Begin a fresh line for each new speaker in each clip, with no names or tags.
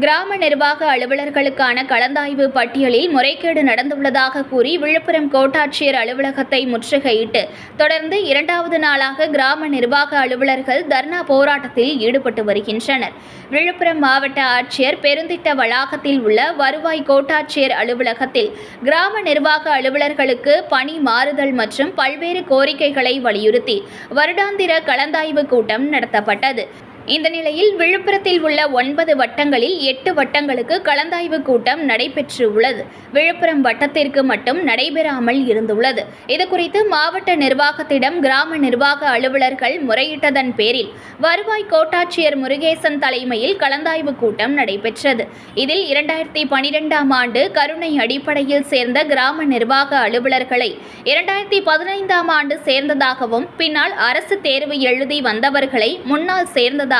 கிராம நிர்வாக அலுவலர்களுக்கான கலந்தாய்வு பட்டியலில் முறைகேடு நடந்துள்ளதாக கூறி விழுப்புரம் கோட்டாட்சியர் அலுவலகத்தை முற்றுகையிட்டு தொடர்ந்து இரண்டாவது நாளாக கிராம நிர்வாக அலுவலர்கள் தர்ணா போராட்டத்தில் ஈடுபட்டு வருகின்றனர். விழுப்புரம் மாவட்ட ஆட்சியர் பெருந்திட்ட வளாகத்தில் உள்ள வருவாய் கோட்டாட்சியர் அலுவலகத்தில் கிராம நிர்வாக அலுவலர்களுக்கு பணி மாறுதல் மற்றும் பல்வேறு கோரிக்கைகளை வலியுறுத்தி வருடாந்திர கலந்தாய்வு கூட்டம் நடத்தப்பட்டது. இந்த நிலையில் விழுப்புரத்தில் உள்ள 9 வட்டங்களில் 8 வட்டங்களுக்கு கலந்தாய்வு கூட்டம் நடைபெற்றுள்ளது. விழுப்புரம் வட்டத்திற்கு மட்டும் நடைபெறாமல் இருந்துள்ளது. இதுகுறித்து மாவட்ட நிர்வாகத்திடம் கிராம நிர்வாக அலுவலர்கள் முறையிட்டதன் பேரில் வருவாய் கோட்டாட்சியர் முருகேசன் தலைமையில் கலந்தாய்வு கூட்டம் நடைபெற்றது. இதில் 2012ஆம் ஆண்டு கருணை அடிப்படையில் சேர்ந்த கிராம நிர்வாக அலுவலர்களை 2015ஆம் ஆண்டு சேர்ந்ததாகவும் பின்னால் அரசு தேர்வு எழுதி வந்தவர்களை முன்னால் சேர்ந்ததாகவும்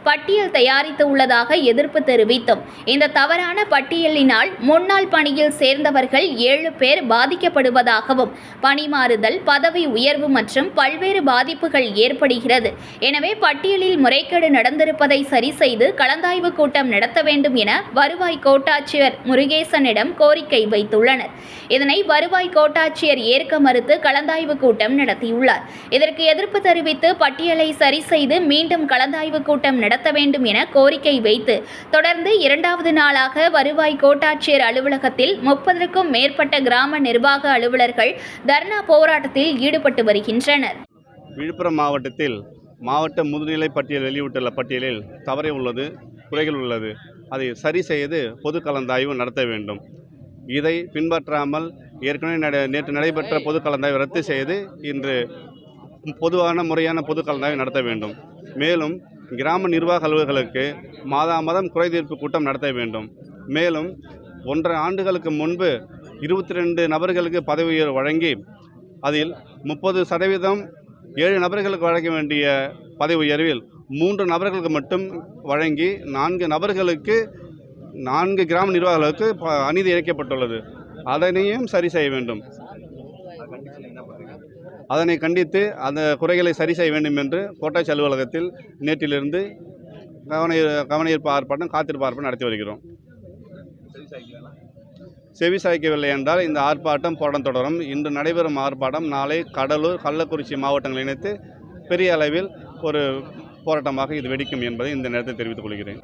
பட்டியல் தயாரித்து உள்ளதாக எதிர்ப்பு தெரிவித்தும் இந்த தவறான பட்டியலினால் முன்னாள் பணியில் சேர்ந்தவர்கள் 7 பேர் பாதிக்கப்படுவதாகவும் பணிமாறுதல் பதவி உயர்வு மற்றும் பல்வேறு பாதிப்புகள் ஏற்படுகிறது. எனவே பட்டியலில் முறைகேடு நடந்திருப்பதை சரி செய்து கலந்தாய்வு கூட்டம் நடத்த வேண்டும் என வருவாய் கோட்டாட்சியர் முருகேசனிடம் கோரிக்கை வைத்துள்ளனர். இதனை வருவாய் கோட்டாட்சியர் ஏற்க மறுத்து கலந்தாய்வு கூட்டம் நடத்தியுள்ளார். இதற்கு எதிர்ப்பு தெரிவித்து பட்டியலை சரி செய்து மீண்டும் கலந்தாய்வு கூட்டம் நடத்த வேண்டும் என கோரிக்கை வைத்து தொடர்ந்து இரண்டாவது நாளாக வருவாய் கோட்டாட்சியர் அலுவலகத்தில் 30க்கும் மேற்பட்ட கிராம நிர்வாக அலுவலர்கள் தர்ணா போராட்டத்தில் ஈடுபட்டு வருகின்றனர்.
விழுப்புரம் மாவட்டத்தில் மாவட்ட முதுநிலை பட்டியல் வெளியிட்டுள்ள பட்டியலில் தவறே உள்ளது, குறைகள் உள்ளது. அதை சரி செய்து பொது கலந்தாய்வு நடத்த வேண்டும். இதை பின்பற்றாமல் ஏற்கனவே நேற்று நடைபெற்ற பொது கலந்தாய்வு ரத்து செய்து இன்று பொதுவான முறையான பொது கலந்தாய்வு நடத்த வேண்டும். மேலும் கிராம நிர்வாக அலுவலர்களுக்கு மாதம் குறைதீர்ப்பு கூட்டம் நடத்த வேண்டும். மேலும் 1.5 ஆண்டுகளுக்கு முன்பு 22 நபர்களுக்கு பதவி உயர்வு வழங்கி அதில் 30% 7 நபர்களுக்கு வழங்க வேண்டிய பதவி உயர்வில் 3 நபர்களுக்கு மட்டும் வழங்கி 4 நபர்களுக்கு 4 கிராம நிர்வாகிகளுக்கு அநீதி இழைக்கப்பட்டுள்ளது. அதனையும் சரி செய்ய வேண்டும். அதனை கண்டித்து அந்த குறைகளை சரி செய்ய வேண்டும் என்று கோட்டாட்சி அலுவலகத்தில் நேற்றிலிருந்து கவனஈர்ப்பு ஆர்ப்பாட்டம் காத்திருப்பு ஆர்ப்பாட்டம் நடத்தி வருகிறோம். செவி சாய்க்கவில்லை என்றால் இந்த ஆர்ப்பாட்டம் போராட்டம் தொடரும். இன்று நடைபெறும் ஆர்ப்பாட்டம் நாளை கடலூர், கள்ளக்குறிச்சி மாவட்டங்களை இணைத்து பெரிய அளவில் ஒரு போராட்டமாக இது வெடிக்கும் என்பதை இந்த நேரத்தில் தெரிவித்துக் கொள்கிறேன்.